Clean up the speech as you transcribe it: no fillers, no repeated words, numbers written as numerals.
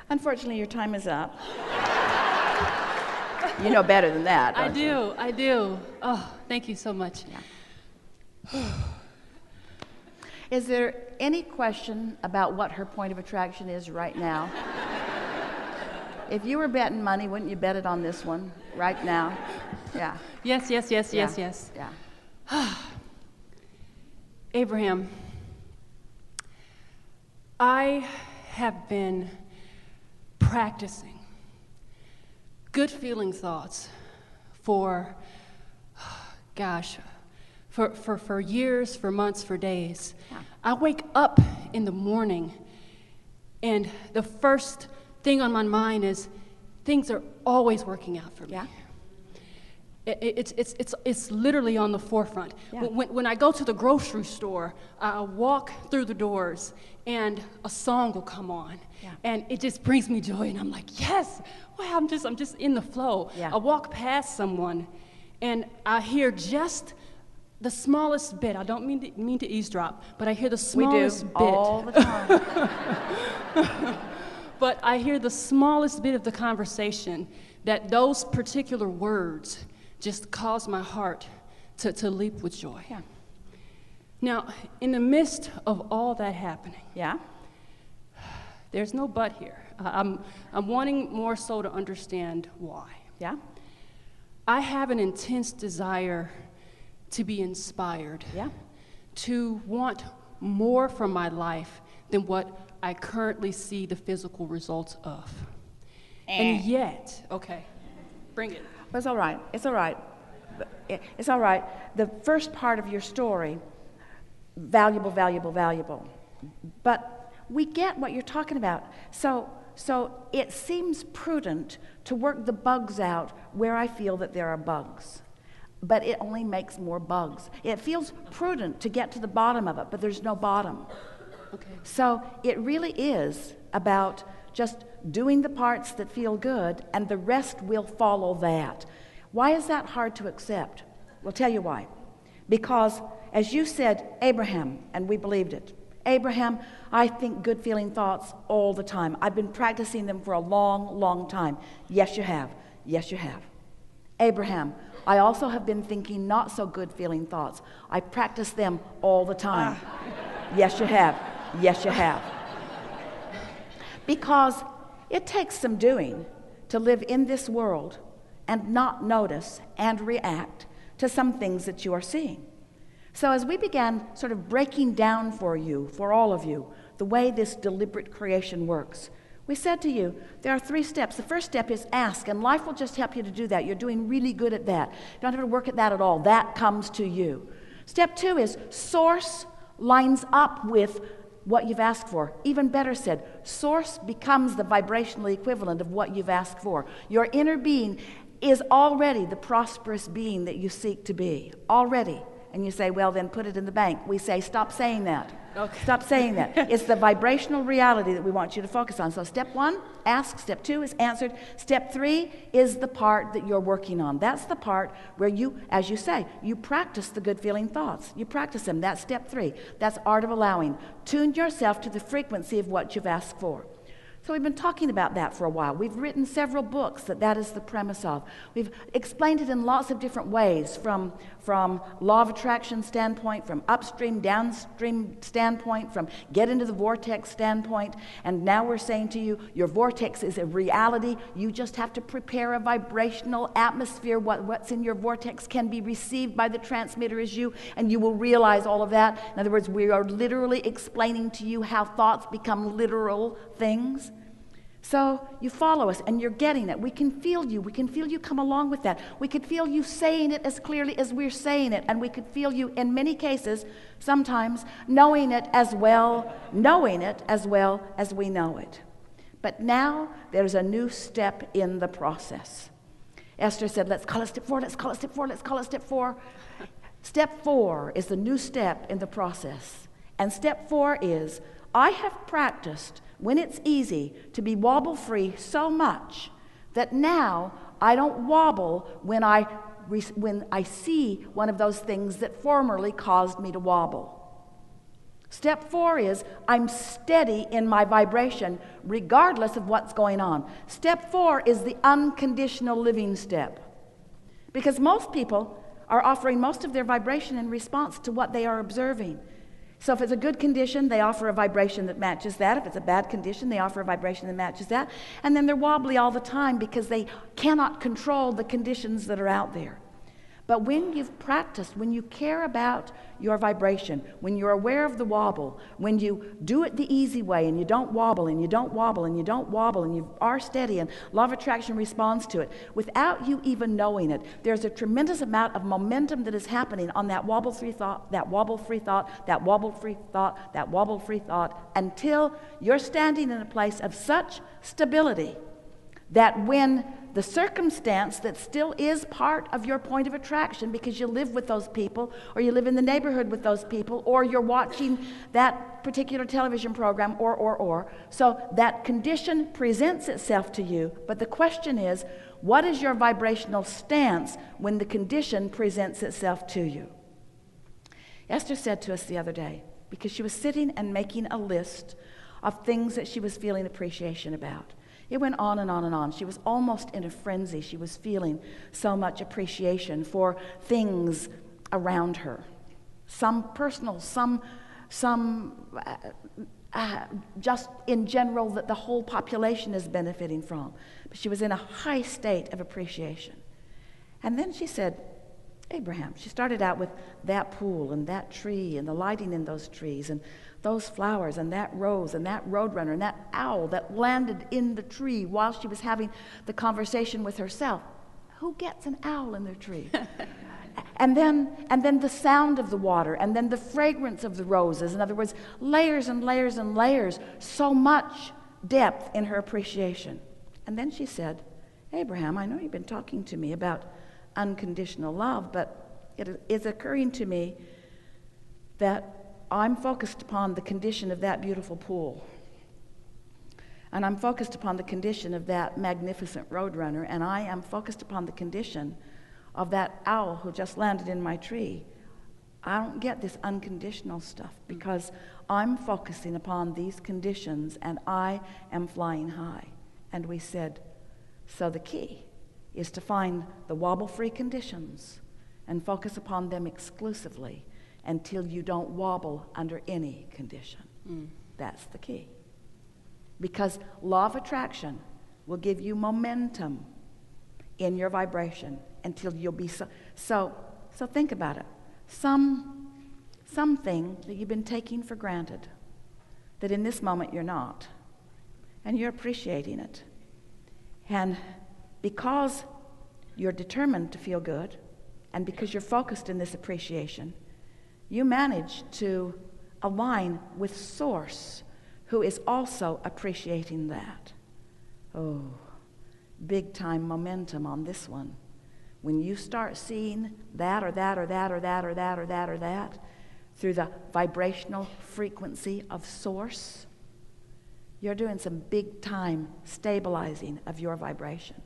Unfortunately, your time is up. You know better than that, don't you? I do. Oh, thank you so much. Yeah. Is there any question about what her point of attraction is right now? If you were betting money, wouldn't you bet it on this one right now? Yeah. Yes. Yeah. Abraham, I have been practicing good feeling thoughts for years, for months, for days. Yeah. I wake up in the morning and the first thing on my mind is things are always working out for me. Yeah. It's literally on the forefront. Yeah. When I go to the grocery store, I walk through the doors and a song will come on. Yeah. And it just brings me joy and I'm like, yes, wow, I'm just in the flow. Yeah. I walk past someone and I hear just the smallest bit. I don't mean to eavesdrop, but I hear the smallest bit. All the time. But I hear the smallest bit of the conversation that those particular words just cause my heart to leap with joy. Yeah. Now, in the midst of all that happening, Yeah. there's no but here. I'm wanting more so to understand why. Yeah. I have an intense desire to be inspired, Yeah. to want more from my life than what I currently see the physical results of. And yet, okay, bring it. It's all right. It's all right. It's all right. The first part of your story, valuable, valuable, valuable. But we get what you're talking about. So it seems prudent to work the bugs out where I feel that there are bugs. But it only makes more bugs. It feels prudent to get to the bottom of it, but there's no bottom. Okay. So it really is about just doing the parts that feel good, and the rest will follow that. Why is that hard to accept? We'll tell you why. Because, as you said, Abraham, and we believed it. Abraham, I think good feeling thoughts all the time. I've been practicing them for a long, long time. Yes, you have. Yes, you have. Abraham, I also have been thinking not so good feeling thoughts. I practice them all the time. Yes, you have. Yes, you have. Because it takes some doing to live in this world and not notice and react to some things that you are seeing. So as we began sort of breaking down for you, for all of you, the way this deliberate creation works, we said to you, there are 3 steps. The first step is ask, and life will just help you to do that. You're doing really good at that. You don't have to work at that at all. That comes to you. Step 2 is source lines up with what you've asked for. Even better said, source becomes the vibrational equivalent of what you've asked for. Your inner being is already the prosperous being that you seek to be. Already. And you say, well, then put it in the bank. We say, stop saying that. Okay. Stop saying that. It's the vibrational reality that we want you to focus on. So step 1, ask. Step 2 is answered. Step 3 is the part that you're working on. That's the part where you, as you say, you practice the good feeling thoughts. You practice them. That's step 3. That's art of allowing. Tune yourself to the frequency of what you've asked for. So we've been talking about that for a while. We've written several books that is the premise of. We've explained it in lots of different ways, from law of attraction standpoint, from upstream, downstream standpoint, from get into the vortex standpoint. And now we're saying to you, your vortex is a reality. You just have to prepare a vibrational atmosphere. What's in your vortex can be received by the transmitter as you, and you will realize all of that. In other words, we are literally explaining to you how thoughts become literal things. So you follow us and you're getting it. We can feel you. We can feel you come along with that. We could feel you saying it as clearly as we're saying it. And we could feel you, in many cases, sometimes, knowing it as well as we know it. But now there's a new step in the process. Esther said, let's call it step 4, let's call it step 4, let's call it step 4. Step 4 is the new step in the process. And step 4 is, I have practiced when it's easy to be wobble-free so much that now I don't wobble when I see one of those things that formerly caused me to wobble. Step 4 is I'm steady in my vibration regardless of what's going on. Step 4 is the unconditional living step. Because most people are offering most of their vibration in response to what they are observing. So if it's a good condition, they offer a vibration that matches that. If it's a bad condition, they offer a vibration that matches that. And then they're wobbly all the time because they cannot control the conditions that are out there. But when you've practiced, when you care about your vibration, when you're aware of the wobble, when you do it the easy way and you don't wobble and you don't wobble and you don't wobble and you are steady and law of attraction responds to it, without you even knowing it, there's a tremendous amount of momentum that is happening on that wobble-free thought, that wobble-free thought, that wobble-free thought, that wobble-free thought, until you're standing in a place of such stability that when the circumstance that still is part of your point of attraction because you live with those people or you live in the neighborhood with those people or you're watching that particular television program or. So that condition presents itself to you, but the question is, what is your vibrational stance when the condition presents itself to you? Esther said to us the other day, because she was sitting and making a list of things that she was feeling appreciation about. It went on and on and on. She was almost in a frenzy. She was feeling so much appreciation for things around her. Some personal, some just in general that the whole population is benefiting from. But she was in a high state of appreciation. And then she said, Abraham, she started out with that pool and that tree and the lighting in those trees and those flowers and that rose and that roadrunner and that owl that landed in the tree while she was having the conversation with herself. Who gets an owl in their tree? and then the sound of the water and then the fragrance of the roses. In other words, layers and layers and layers, so much depth in her appreciation. And then she said, Abraham, I know you've been talking to me about unconditional love, but it is occurring to me that I'm focused upon the condition of that beautiful pool. And I'm focused upon the condition of that magnificent roadrunner. And I am focused upon the condition of that owl who just landed in my tree. I don't get this unconditional stuff because I'm focusing upon these conditions and I am flying high. And we said, so the key is to find the wobble-free conditions and focus upon them exclusively until you don't wobble under any condition. That's the key. Because law of attraction will give you momentum in your vibration until you'll be so think about it. Something that you've been taking for granted, that in this moment you're not, and you're appreciating it. And because you're determined to feel good, and because you're focused in this appreciation, you manage to align with Source, who is also appreciating that. Oh, big time momentum on this one. When you start seeing that or that or that or that or that or that or that through the vibrational frequency of Source, you're doing some big time stabilizing of your vibration.